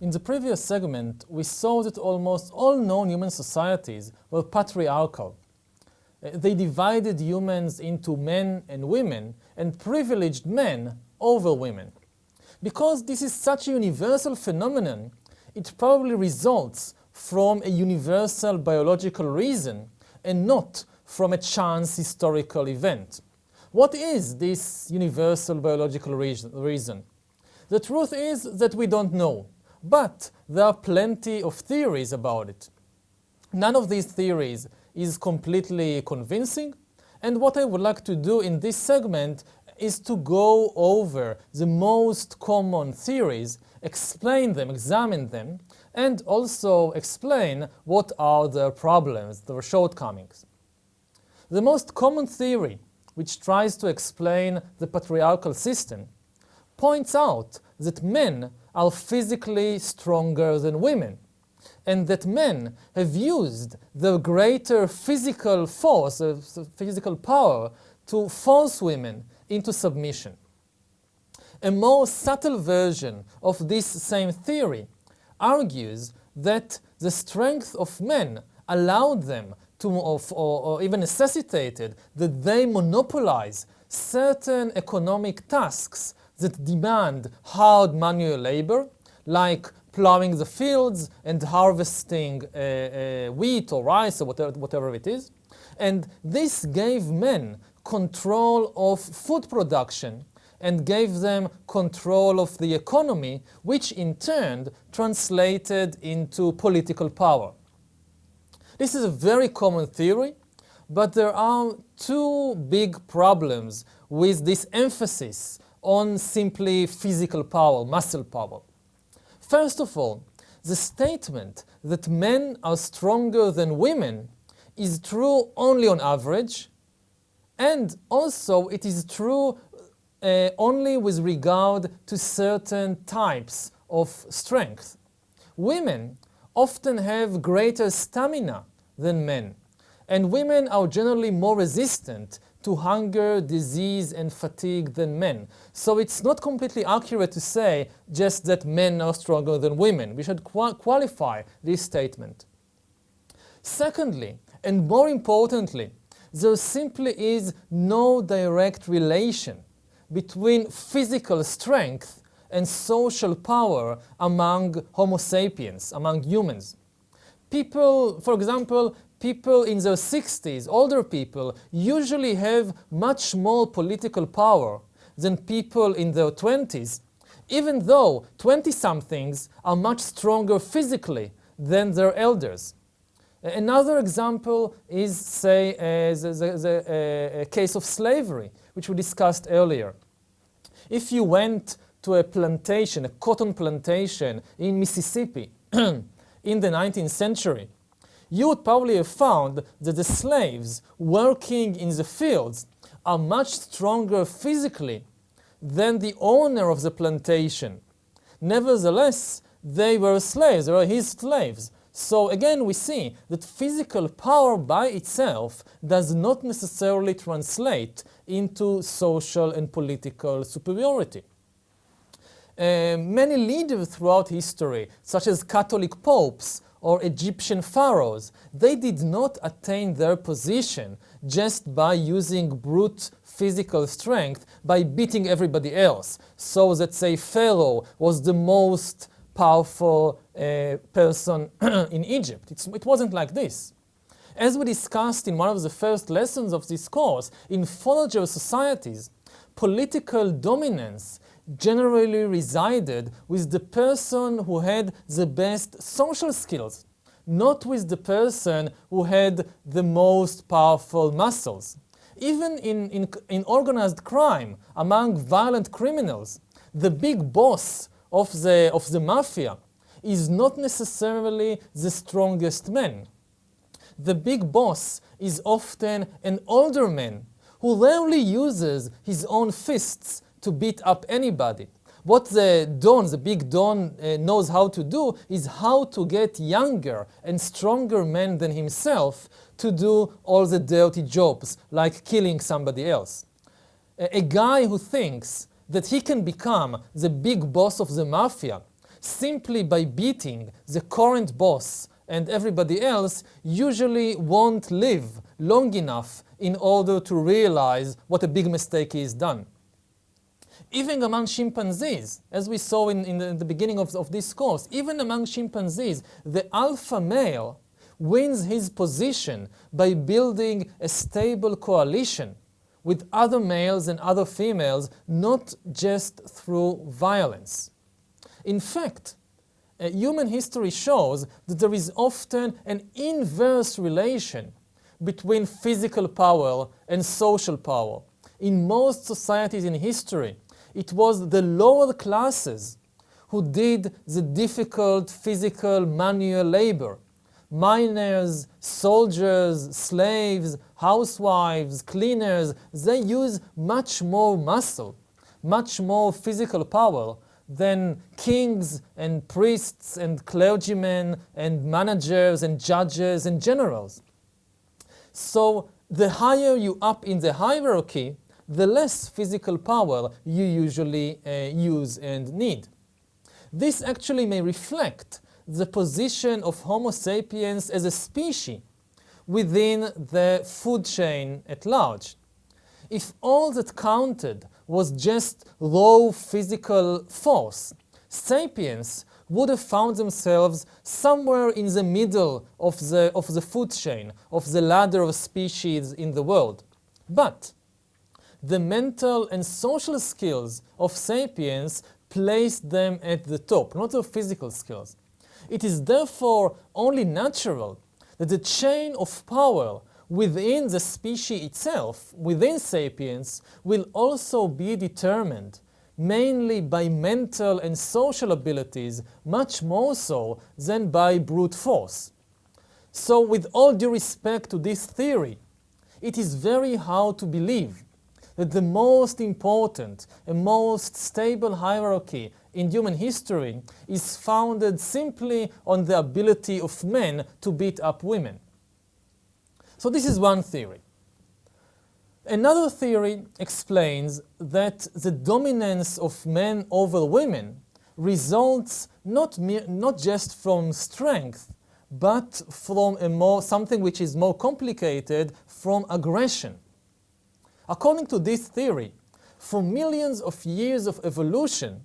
In the previous segment, we saw that almost all known human societies were patriarchal. They divided humans into men and women and privileged men over women. Because this is such a universal phenomenon, it probably results from a universal biological reason and not from a chance historical event. What is this universal biological reason? The truth is that we don't know, but there are plenty of theories about it. None of these theories is completely convincing, and what I would like to do in this segment is to go over the most common theories, explain them, examine them, and also explain what are their problems, their shortcomings. The most common theory, which tries to explain the patriarchal system, points out that men are physically stronger than women, and that men have used their greater physical force, physical power, to force women into submission. A more subtle version of this same theory argues that the strength of men allowed them to, or even necessitated that they monopolize certain economic tasks that demand hard manual labor, like plowing the fields and harvesting wheat or rice or whatever it is. And this gave men control of food production and gave them control of the economy, which in turn translated into political power. This is a very common theory, but there are two big problems with this emphasis on simply physical power, muscle power. First of all, the statement that men are stronger than women is true only on average, and also it is true only with regard to certain types of strength. Women often have greater stamina than men, and women are generally more resistant to hunger, disease, and fatigue than men. So it's not completely accurate to say just that men are stronger than women. We should qualify this statement. Secondly, and more importantly, there simply is no direct relation between physical strength and social power among Homo sapiens, among humans. People, for example, people in their 60s, older people, usually have much more political power than people in their 20s, even though 20-somethings are much stronger physically than their elders. Another example is, say, the case of slavery, which we discussed earlier. If you went to a plantation, a cotton plantation in Mississippi in the 19th century, you would probably have found that the slaves working in the fields are much stronger physically than the owner of the plantation. Nevertheless, they were slaves, they were his slaves. So again, we see that physical power by itself does not necessarily translate into social and political superiority. Many leaders throughout history, such as Catholic popes or Egyptian pharaohs, they did not attain their position just by using brute physical strength, by beating everybody else, so that, say, Pharaoh was the most powerful person in Egypt. It wasn't like this. As we discussed in one of the first lessons of this course, in forager societies, political dominance generally resided with the person who had the best social skills, not with the person who had the most powerful muscles. Even in organized crime, among violent criminals, the big boss of the mafia is not necessarily the strongest man. The big boss is often an older man who rarely uses his own fists to beat up anybody. What the big Don knows how to do is how to get younger and stronger men than himself to do all the dirty jobs, like killing somebody else. A guy who thinks that he can become the big boss of the mafia simply by beating the current boss and everybody else usually won't live long enough in order to realize what a big mistake is done. Even among chimpanzees, as we saw in the beginning of this course, even among chimpanzees, the alpha male wins his position by building a stable coalition with other males and other females, not just through violence. In fact, human history shows that there is often an inverse relation between physical power and social power. In most societies in history, it was the lower classes who did the difficult physical manual labor. Miners, soldiers, slaves, housewives, cleaners, they use much more muscle, much more physical power than kings and priests and clergymen and managers and judges and generals. So the higher you up in the hierarchy, the less physical power you usually use and need. This actually may reflect the position of Homo sapiens as a species within the food chain at large. If all that counted was just raw physical force, sapiens would have found themselves somewhere in the middle of the food chain, of the ladder of species in the world. But the mental and social skills of sapiens placed them at the top, not their physical skills. It is therefore only natural that the chain of power within the species itself, within sapiens, will also be determined mainly by mental and social abilities, much more so than by brute force. So with all due respect to this theory, it is very hard to believe that the most important and most stable hierarchy in human history is founded simply on the ability of men to beat up women. So this is one theory. Another theory explains that the dominance of men over women results not just from strength, but from something which is more complicated, from aggression. According to this theory, for millions of years of evolution,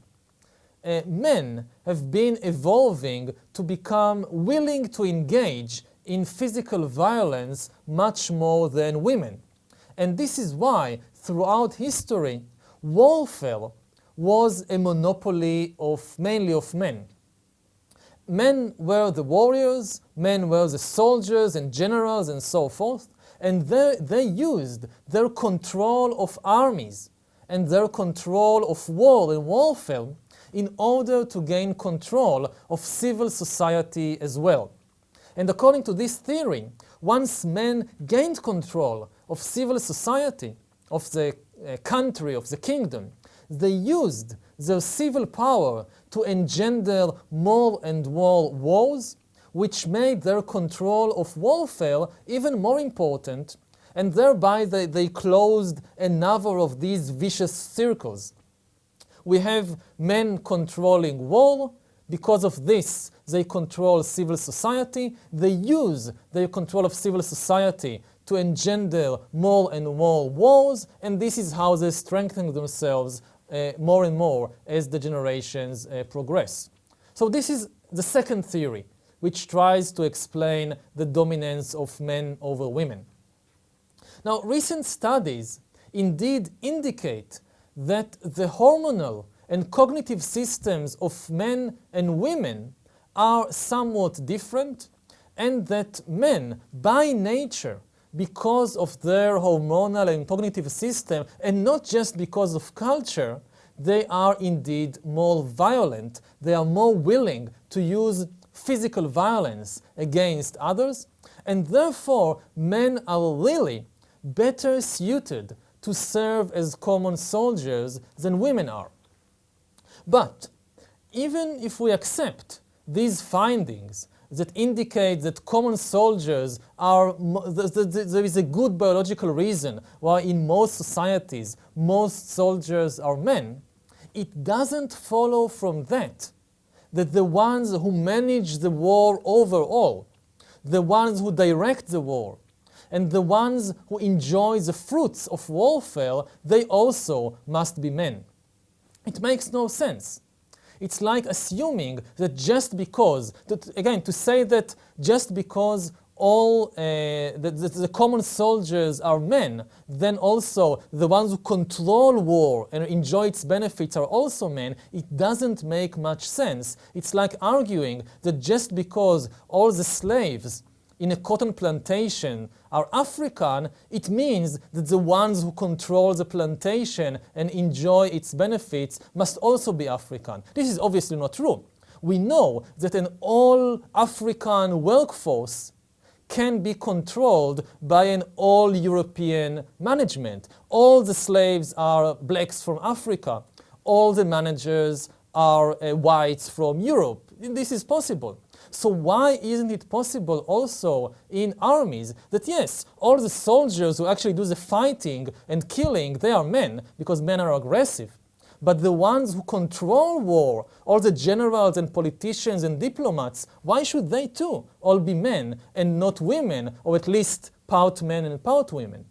men have been evolving to become willing to engage in physical violence much more than women. And this is why, throughout history, warfare was a monopoly mainly of men. Men were the warriors, men were the soldiers and generals and so forth, and they used their control of armies and their control of war and warfare in order to gain control of civil society as well. And according to this theory, once men gained control of civil society, of the country, of the kingdom, they used their civil power to engender more and more wars, which made their control of warfare even more important, and thereby they closed another of these vicious circles. We have men controlling war. Because of this, they control civil society. They use their control of civil society to engender more and more wars, and this is how they strengthen themselves more and more as the generations progress. So this is the second theory, which tries to explain the dominance of men over women. Now, recent studies indeed indicate that the hormonal and cognitive systems of men and women are somewhat different, and that men, by nature, because of their hormonal and cognitive system, and not just because of culture, they are indeed more violent. They are more willing to use physical violence against others, and therefore men are really better suited to serve as common soldiers than women are. But even if we accept these findings that indicate that common soldiers are, there is a good biological reason why in most societies most soldiers are men, it doesn't follow from that that the ones who manage the war overall, the ones who direct the war, and the ones who enjoy the fruits of warfare, they also must be men. It makes no sense. It's like assuming that just because, to say that just because all the common soldiers are men, then also the ones who control war and enjoy its benefits are also men, it doesn't make much sense. It's like arguing that just because all the slaves in a cotton plantation are African, it means that the ones who control the plantation and enjoy its benefits must also be African. This is obviously not true. We know that an all-African workforce can be controlled by an all-European management. All the slaves are blacks from Africa. All the managers are whites from Europe. This is possible. So why isn't it possible also in armies that yes, all the soldiers who actually do the fighting and killing, they are men, because men are aggressive. But the ones who control war, all the generals and politicians and diplomats, why should they too all be men and not women, or at least part men and part women?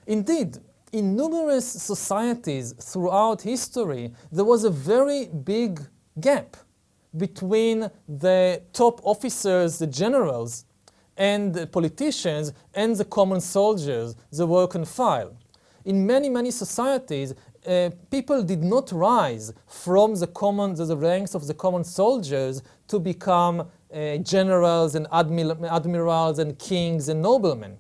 Indeed, in numerous societies throughout history, there was a very big gap between the top officers, the generals, and the politicians, and the common soldiers, the rank and file. In many, many societies, people did not rise from the ranks of the common soldiers to become generals and admirals and kings and noblemen.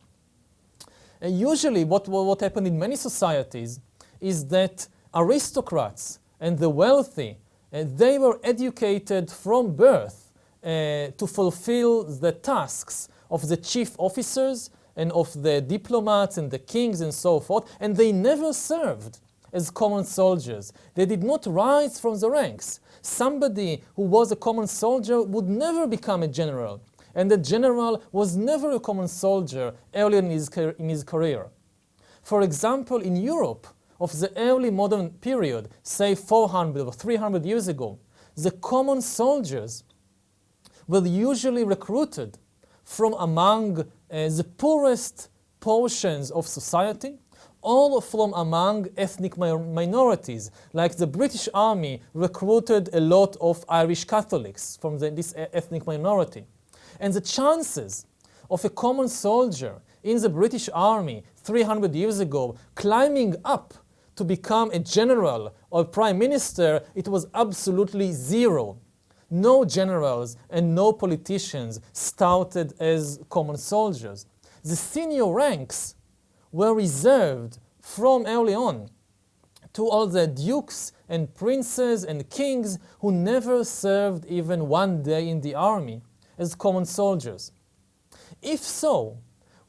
Usually what happened in many societies is that aristocrats and the wealthy, they were educated from birth to fulfill the tasks of the chief officers and of the diplomats and the kings and so forth, and they never served as common soldiers. They did not rise from the ranks. Somebody who was a common soldier would never become a general, and the general was never a common soldier early in his career. For example, in Europe, of the early modern period, say 400 or 300 years ago, the common soldiers were usually recruited from among the poorest portions of society, or from among ethnic minorities, like the British Army recruited a lot of Irish Catholics from this ethnic minority. And the chances of a common soldier in the British Army 300 years ago climbing up to become a general or prime minister, it was absolutely zero. No generals and no politicians started as common soldiers. The senior ranks were reserved from early on to all the dukes and princes and kings who never served even one day in the army as common soldiers. If so,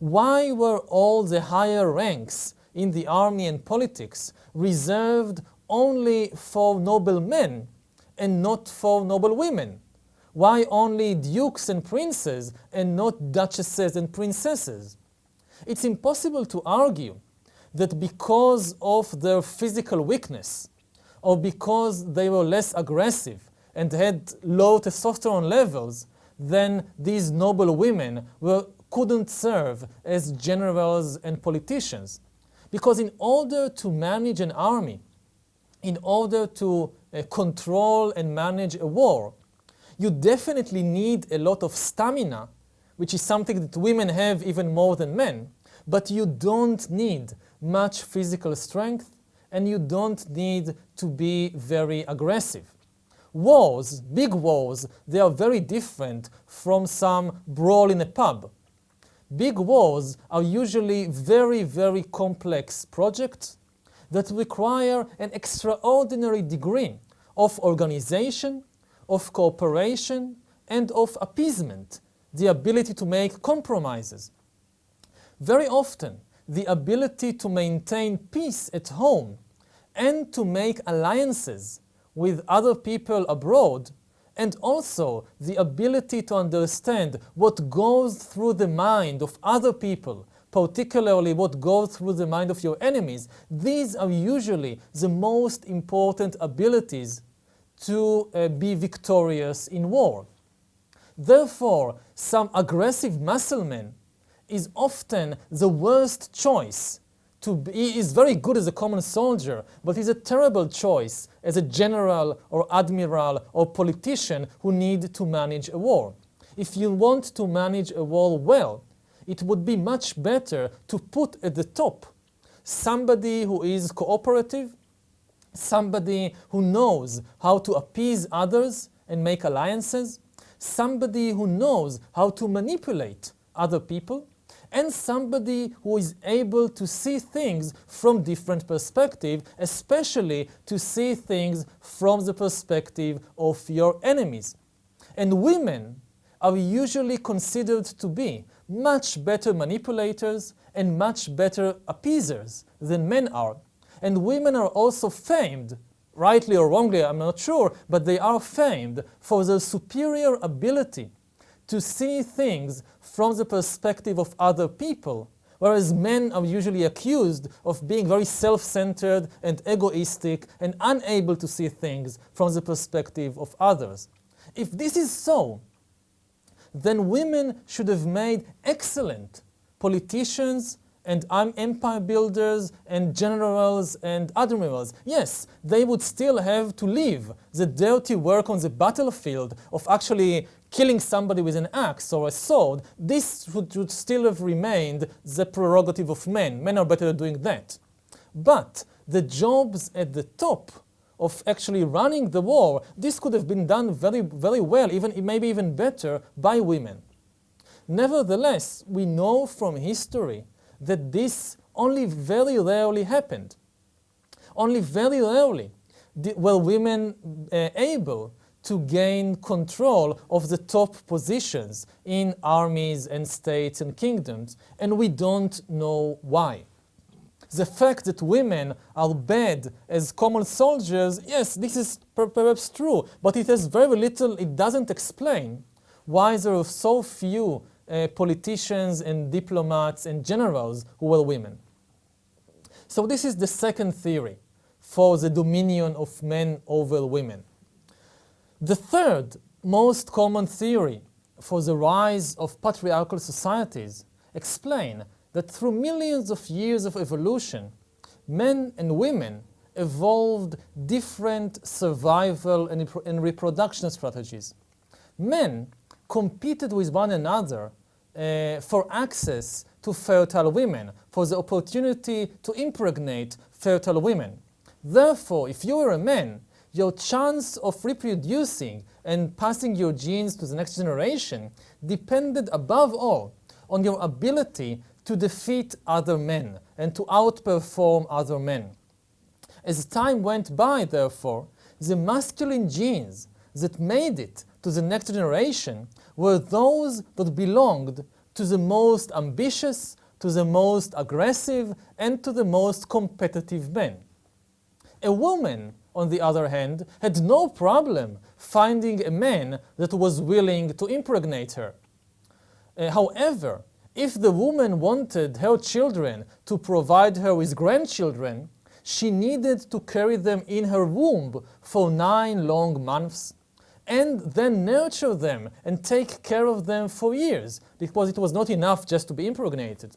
why were all the higher ranks in the army and politics reserved only for noble men and not for noble women? Why only dukes and princes and not duchesses and princesses? It's impossible to argue that because of their physical weakness, or because they were less aggressive and had low testosterone levels, then these noble women couldn't serve as generals and politicians. Because in order to manage an army, in order to control and manage a war, you definitely need a lot of stamina, which is something that women have even more than men, but you don't need much physical strength, and you don't need to be very aggressive. Wars, big wars, they are very different from some brawl in a pub. Big wars are usually very, very complex projects that require an extraordinary degree of organization, of cooperation, and of appeasement, the ability to make compromises. Very often, the ability to maintain peace at home and to make alliances with other people abroad, and also the ability to understand what goes through the mind of other people, particularly what goes through the mind of your enemies, these are usually the most important abilities to be victorious in war. Therefore, some aggressive muscle man is often the worst choice. He is very good as a common soldier, but he's a terrible choice as a general or admiral or politician who need to manage a war. If you want to manage a war well, it would be much better to put at the top somebody who is cooperative, somebody who knows how to appease others and make alliances, somebody who knows how to manipulate other people, and somebody who is able to see things from different perspectives, especially to see things from the perspective of your enemies. And women are usually considered to be much better manipulators and much better appeasers than men are. And women are also famed, rightly or wrongly, I'm not sure, but they are famed for their superior ability to see things from the perspective of other people, whereas men are usually accused of being very self-centered and egoistic and unable to see things from the perspective of others. If this is so, then women should have made excellent politicians and empire builders and generals and admirals. Yes, they would still have to leave the dirty work on the battlefield of actually killing somebody with an axe or a sword. This would still have remained the prerogative of men. Men are better at doing that. But the jobs at the top of actually running the war, this could have been done very, very well, maybe even better by women. Nevertheless, we know from history that this only very rarely happened. Only very rarely were women able to gain control of the top positions in armies and states and kingdoms, and we don't know why. The fact that women are bad as common soldiers, yes, this is perhaps true, but it has very little, it doesn't explain why there are so few politicians and diplomats and generals who were women. So this is the second theory for the dominion of men over women. The third most common theory for the rise of patriarchal societies explain that through millions of years of evolution, men and women evolved different survival and reproduction strategies. Men competed with one another for access to fertile women, for the opportunity to impregnate fertile women. Therefore, if you were a man, your chance of reproducing and passing your genes to the next generation depended above all on your ability to defeat other men and to outperform other men. As time went by, therefore, the masculine genes that made it to the next generation were those that belonged to the most ambitious, to the most aggressive, and to the most competitive men. A woman, on the other hand, had no problem finding a man that was willing to impregnate her. However, if the woman wanted her children to provide her with grandchildren, she needed to carry them in her womb for 9 long months and then nurture them and take care of them for years, because it was not enough just to be impregnated.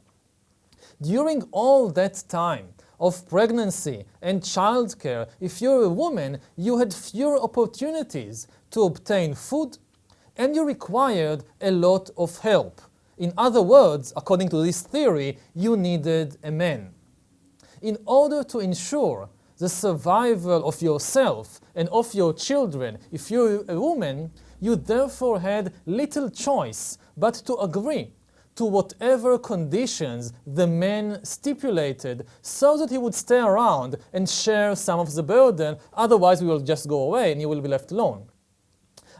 During all that time of pregnancy and childcare, if you're a woman, you had fewer opportunities to obtain food, and you required a lot of help. In other words, according to this theory, you needed a man. In order to ensure the survival of yourself and of your children, if you're a woman, you therefore had little choice but to agree to whatever conditions the man stipulated so that he would stay around and share some of the burden, otherwise we will just go away and you will be left alone.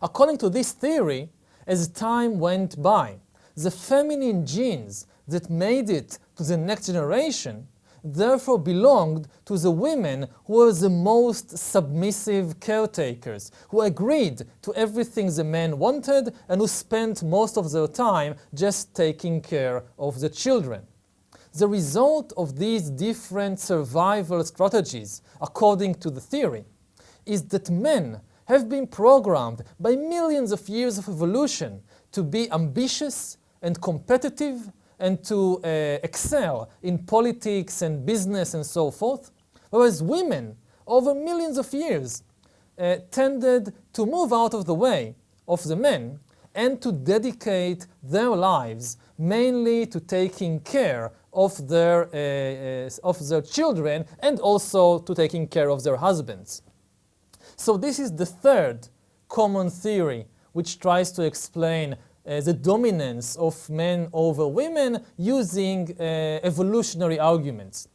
According to this theory, as time went by, the feminine genes that made it to the next generation therefore belonged to the women who were the most submissive caretakers, who agreed to everything the men wanted and who spent most of their time just taking care of the children. The result of these different survival strategies, according to the theory, is that men have been programmed by millions of years of evolution to be ambitious and competitive and to excel in politics and business and so forth, whereas women, over millions of years, tended to move out of the way of the men and to dedicate their lives mainly to taking care of their children and also to taking care of their husbands. So this is the third common theory which tries to explain the dominance of men over women using evolutionary arguments.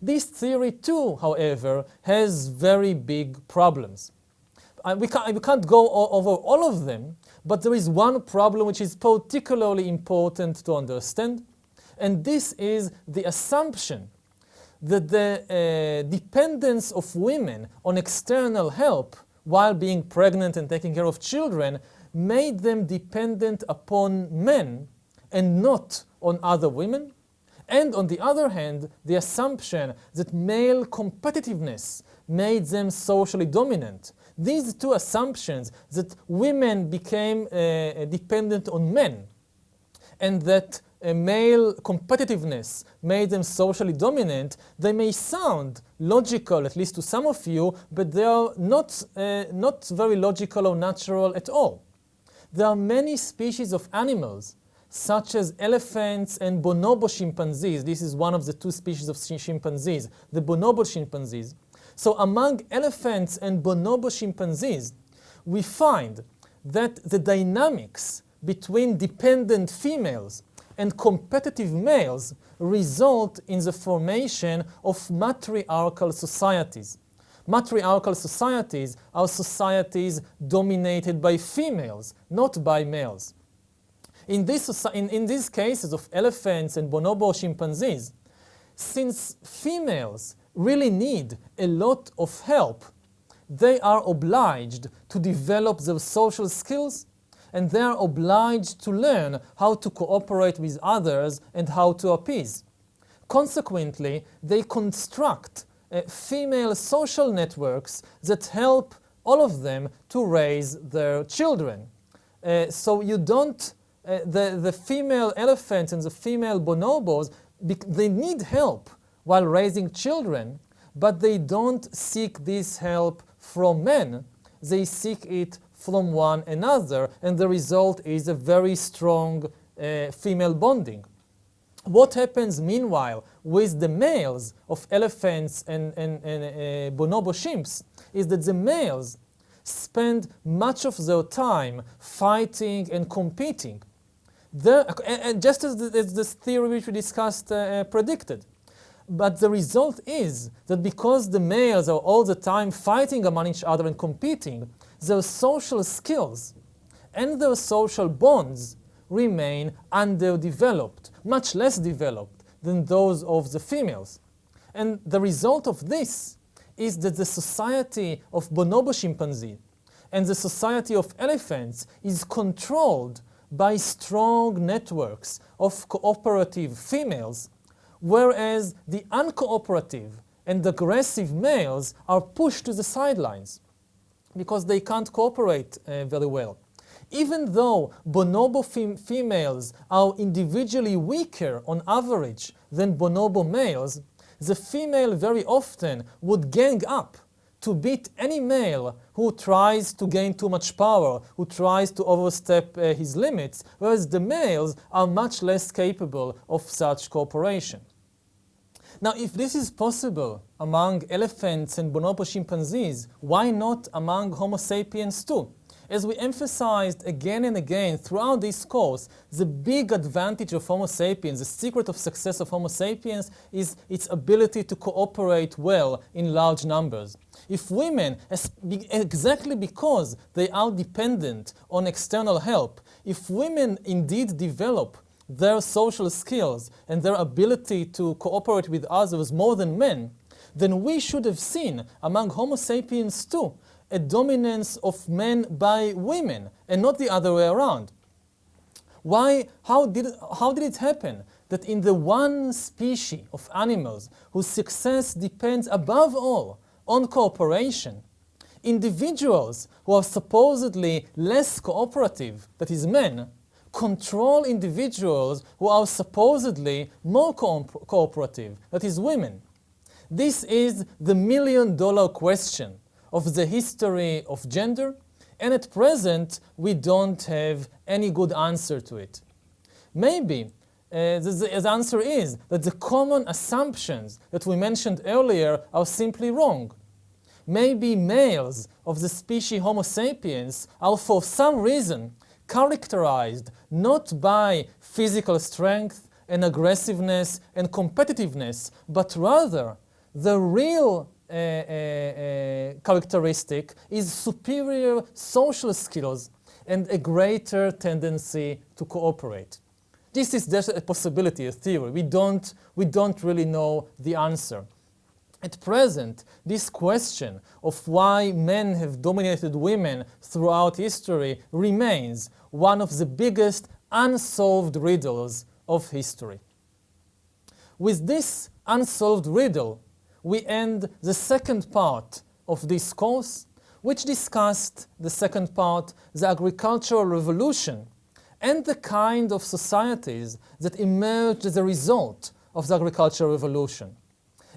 This theory too, however, has very big problems. We can't go over all of them, but there is one problem which is particularly important to understand, and this is the assumption that the dependence of women on external help while being pregnant and taking care of children made them dependent upon men and not on other women. And on the other hand, the assumption that male competitiveness made them socially dominant. These two assumptions, that women became dependent on men and that male competitiveness made them socially dominant, they may sound logical, at least to some of you, but they are not very logical or natural at all. There are many species of animals, such as elephants and bonobo chimpanzees. This is one of the two species of chimpanzees, the bonobo chimpanzees. So among elephants and bonobo chimpanzees, we find that the dynamics between dependent females and competitive males result in the formation of matriarchal societies. Matriarchal societies are societies dominated by females, not by males. In these cases of elephants and bonobo chimpanzees, since females really need a lot of help, they are obliged to develop their social skills, and they are obliged to learn how to cooperate with others and how to appease. Consequently, they construct female social networks that help all of them to raise their children. So you don't, the female elephants and the female bonobos, they need help while raising children, but they don't seek this help from men. They seek it from one another, and the result is a very strong female bonding. What happens meanwhile with the males of elephants and bonobo chimps is that the males spend much of their time fighting and competing. Just as this theory which we discussed predicted. But the result is that because the males are all the time fighting among each other and competing, their social skills and their social bonds remain underdeveloped, much less developed than those of the females. And the result of this is that the society of bonobo chimpanzee and the society of elephants is controlled by strong networks of cooperative females, whereas the uncooperative and aggressive males are pushed to the sidelines because they can't cooperate very well. Even though bonobo females are individually weaker on average than bonobo males, the female very often would gang up to beat any male who tries to gain too much power, who tries to overstep his limits, whereas the males are much less capable of such cooperation. Now, if this is possible among elephants and bonobo chimpanzees, why not among Homo sapiens too? As we emphasized again and again throughout this course, the big advantage of Homo sapiens, the secret of success of Homo sapiens, is its ability to cooperate well in large numbers. If women, exactly because they are dependent on external help, if women indeed develop their social skills and their ability to cooperate with others more than men, then we should have seen among Homo sapiens too a dominance of men by women and not the other way around. How did it happen that in the one species of animals whose success depends above all on cooperation, Individuals who are supposedly less cooperative, that is men, control individuals who are supposedly more cooperative, that is women. This is the million-dollar question of the history of gender, and at present we don't have any good answer to it. Maybe the answer is that the common assumptions that we mentioned earlier are simply wrong. Maybe males of the species Homo sapiens are for some reason characterized not by physical strength and aggressiveness and competitiveness, but rather the real characteristic is superior social skills and a greater tendency to cooperate. This is just a possibility, a theory. We don't really know the answer. At present, this question of why men have dominated women throughout history remains one of the biggest unsolved riddles of history. With this unsolved riddle, we end the second part of this course, which discussed the second part, the agricultural revolution, and the kind of societies that emerged as a result of the agricultural revolution.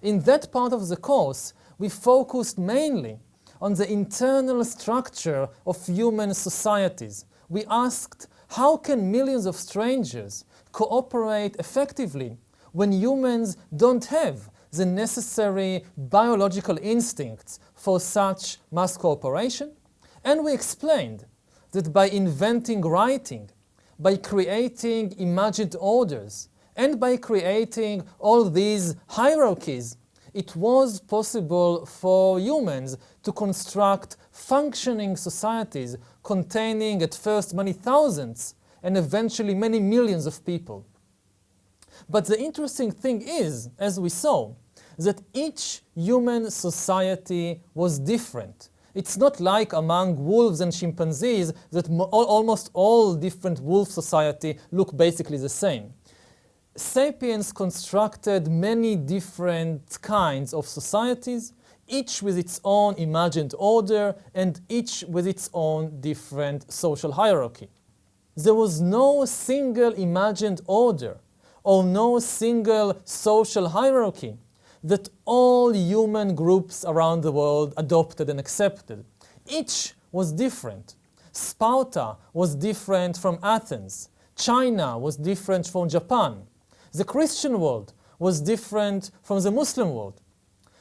In that part of the course, we focused mainly on the internal structure of human societies. We asked, how can millions of strangers cooperate effectively when humans don't have the necessary biological instincts for such mass cooperation? And we explained that by inventing writing, by creating imagined orders, and by creating all these hierarchies, it was possible for humans to construct functioning societies containing at first many thousands and eventually many millions of people. But the interesting thing is, as we saw, that each human society was different. It's not like among wolves and chimpanzees that almost all different wolf society look basically the same. Sapiens constructed many different kinds of societies, each with its own imagined order and each with its own different social hierarchy. There was no single imagined order or no single social hierarchy that all human groups around the world adopted and accepted. Each was different. Sparta was different from Athens. China was different from Japan. The Christian world was different from the Muslim world.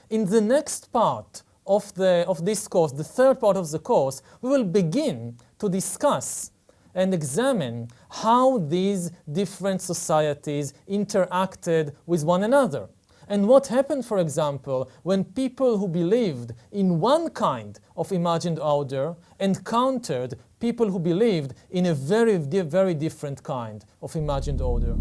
In the next part of this course, the third part of the course, we will begin to discuss and examine how these different societies interacted with one another. And what happened, for example, when people who believed in one kind of imagined order encountered people who believed in a very, very different kind of imagined order.